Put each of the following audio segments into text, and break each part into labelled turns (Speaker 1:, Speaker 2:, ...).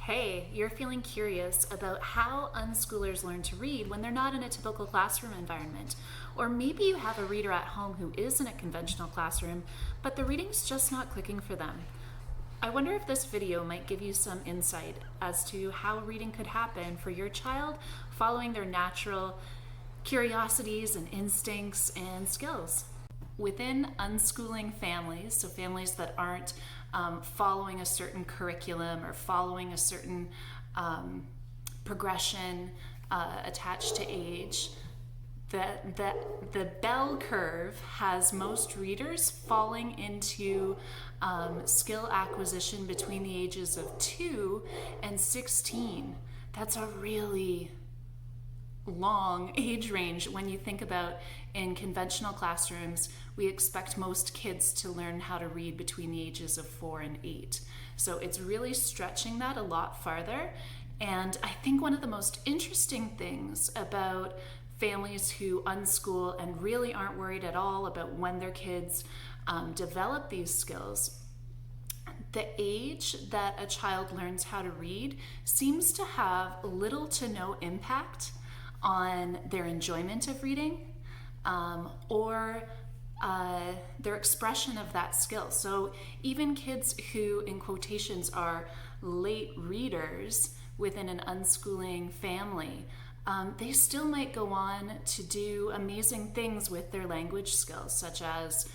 Speaker 1: Hey, you're feeling curious about how unschoolers learn to read when they're not in a typical classroom environment. Or maybe you have a reader at home who is in a conventional classroom, but the reading's just not clicking for them. I wonder if this video might give you some insight as to how reading could happen for your child following their natural curiosities and instincts and skills. Within unschooling families, so families that aren't following a certain curriculum or following a certain progression attached to age, the bell curve has most readers falling into skill acquisition between the ages of 2 and 16. That's a really long age range when you think about in conventional classrooms, we expect most kids to learn how to read between the ages of 4 and 8. So it's really stretching that a lot farther. And I think one of the most interesting things about families who unschool and really aren't worried at all about when their kids develop these skills, the age that a child learns how to read seems to have little to no impact on their enjoyment of reading or their expression of that skill. So even kids who, in quotations, are late readers within an unschooling family, they still might go on to do amazing things with their language skills, such as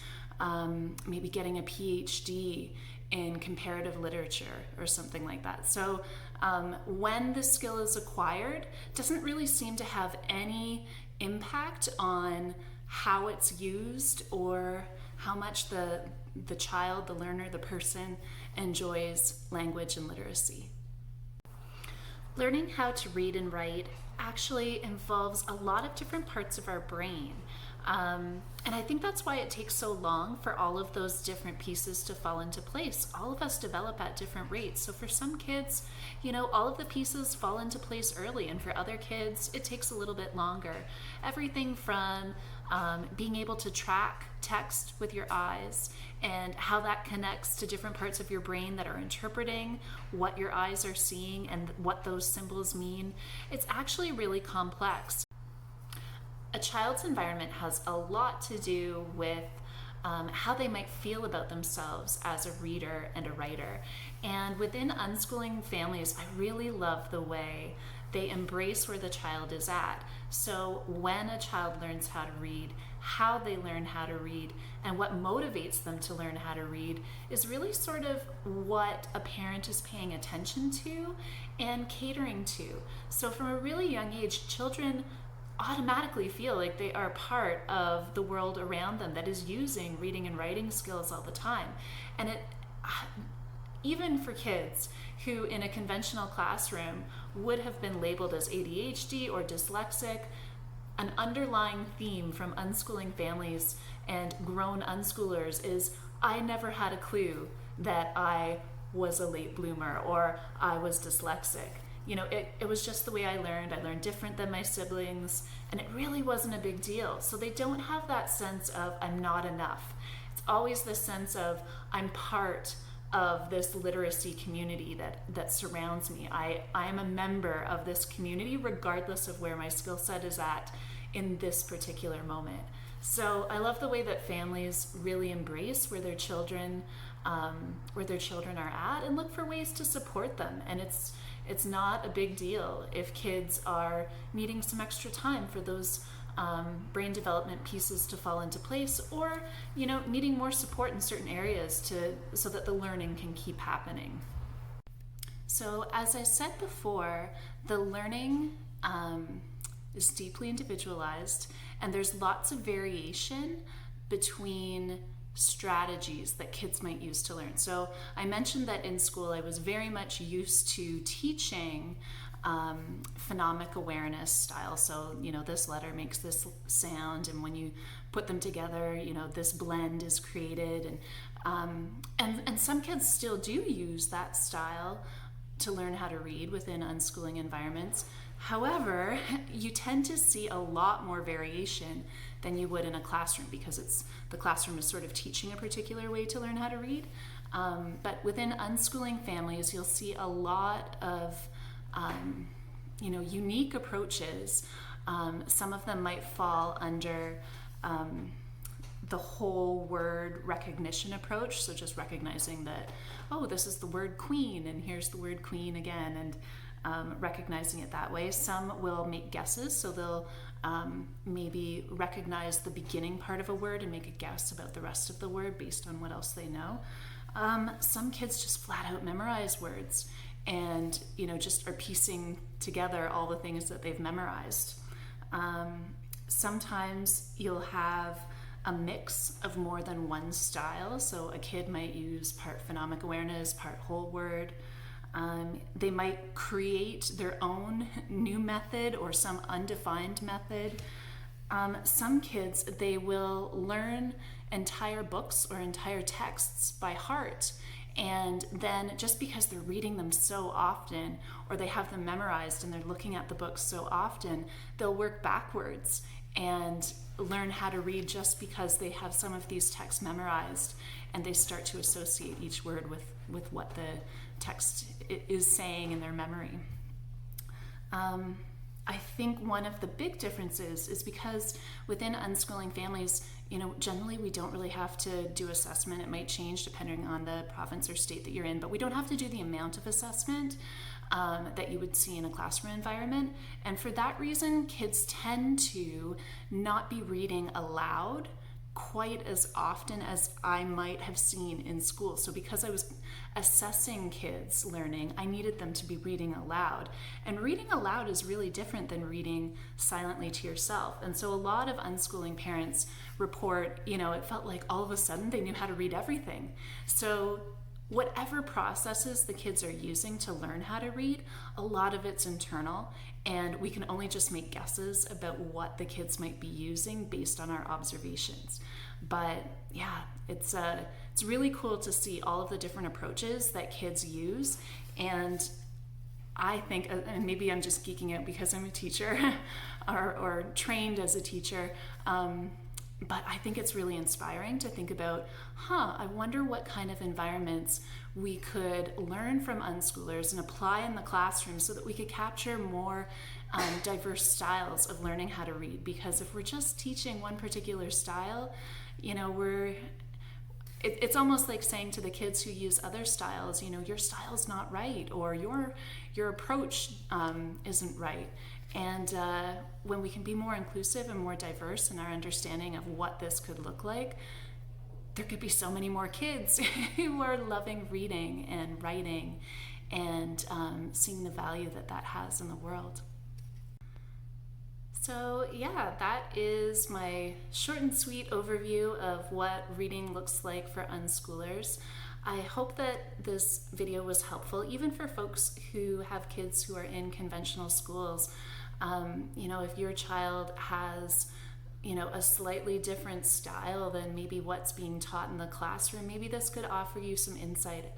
Speaker 1: maybe getting a PhD in comparative literature or something like that. So when the skill is acquired, it doesn't really seem to have any impact on how it's used or how much the child, the learner, the person enjoys language and literacy. Learning how to read and write actually involves a lot of different parts of our brain. And I think that's why it takes so long for all of those different pieces to fall into place. All of us develop at different rates. So for some kids, all of the pieces fall into place early, and for other kids, it takes a little bit longer. Everything from being able to track text with your eyes and how that connects to different parts of your brain that are interpreting what your eyes are seeing and what those symbols mean. It's actually really complex. A child's environment has a lot to do with how they might feel about themselves as a reader and a writer. And within unschooling families, I really love the way they embrace where the child is at. So when a child learns how to read, how they learn how to read, and what motivates them to learn how to read is really sort of what a parent is paying attention to and catering to. So from a really young age, children automatically feel like they are part of the world around them that is using reading and writing skills all the time. And even for kids who in a conventional classroom would have been labeled as ADHD or dyslexic, an underlying theme from unschooling families and grown unschoolers is, I never had a clue that I was a late bloomer or I was dyslexic. It was just the way I learned. I learned different than my siblings, and it really wasn't a big deal. So they don't have that sense of I'm not enough. It's always this sense of I'm part of this literacy community that surrounds me. I am a member of this community regardless of where my skill set is at in this particular moment. So I love the way that families really embrace where their children are at and look for ways to support them. And it's not a big deal if kids are needing some extra time for those brain development pieces to fall into place, or needing more support in certain areas so that the learning can keep happening. So as I said before, the learning is deeply individualized, and there's lots of variation between strategies that kids might use to learn. So I mentioned that in school I was very much used to teaching phonemic awareness style. So, this letter makes this sound, and when you put them together, this blend is created. And some kids still do use that style to learn how to read within unschooling environments. However, you tend to see a lot more variation than you would in a classroom, because the classroom is sort of teaching a particular way to learn how to read. But within unschooling families, you'll see a lot of unique approaches. Some of them might fall under the whole word recognition approach, so just recognizing that, oh, this is the word queen, and here's the word queen again, and recognizing it that way. Some will make guesses, so they'll maybe recognize the beginning part of a word and make a guess about the rest of the word based on what else they know. Some kids just flat out memorize words and just are piecing together all the things that they've memorized. Sometimes you'll have a mix of more than one style. So a kid might use part phonemic awareness, part whole word. They might create their own new method or some undefined method. Some kids, they will learn entire books or entire texts by heart. And then just because they're reading them so often, or they have them memorized and they're looking at the books so often, they'll work backwards and learn how to read just because they have some of these texts memorized, and they start to associate each word with what the text is saying in their memory. I think one of the big differences is because within unschooling families, generally we don't really have to do assessment. It might change depending on the province or state that you're in, but we don't have to do the amount of assessment that you would see in a classroom environment. And for that reason, kids tend to not be reading aloud quite as often as I might have seen in school. So because I was assessing kids' learning, I needed them to be reading aloud. And reading aloud is really different than reading silently to yourself. And so a lot of unschooling parents report, it felt like all of a sudden they knew how to read everything. So whatever processes the kids are using to learn how to read, a lot of it's internal, and we can only just make guesses about what the kids might be using based on our observations. But yeah, it's really cool to see all of the different approaches that kids use. And I think, and maybe I'm just geeking out because I'm a teacher or trained as a teacher, but I think it's really inspiring to think about, I wonder what kind of environments we could learn from unschoolers and apply in the classroom so that we could capture more diverse styles of learning how to read. Because if we're just teaching one particular style, it's almost like saying to the kids who use other styles, your style's not right, or your approach isn't right. And when we can be more inclusive and more diverse in our understanding of what this could look like, there could be so many more kids who are loving reading and writing and seeing the value that has in the world. So yeah, that is my short and sweet overview of what reading looks like for unschoolers. I hope that this video was helpful, even for folks who have kids who are in conventional schools. If your child has, a slightly different style than maybe what's being taught in the classroom, maybe this could offer you some insight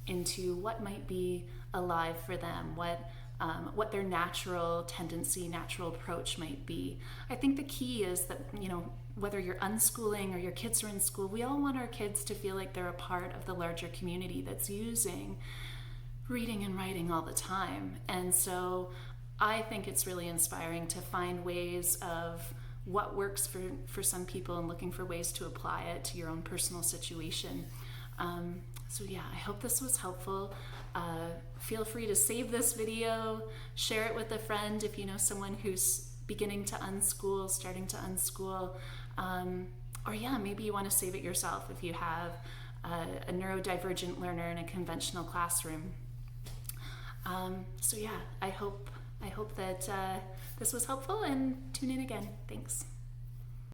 Speaker 1: into what might be alive for them, what their natural tendency, natural approach might be. I think the key is that, whether you're unschooling or your kids are in school, we all want our kids to feel like they're a part of the larger community that's using reading and writing all the time. And so I think it's really inspiring to find ways of what works for some people and looking for ways to apply it to your own personal situation. So yeah, I hope this was helpful. Feel free to save this video, share it with a friend if you know someone who's beginning to unschool, starting to unschool, or yeah, maybe you want to save it yourself if you have a neurodivergent learner in a conventional classroom. So yeah, I hope that this was helpful, and tune in again. Thanks.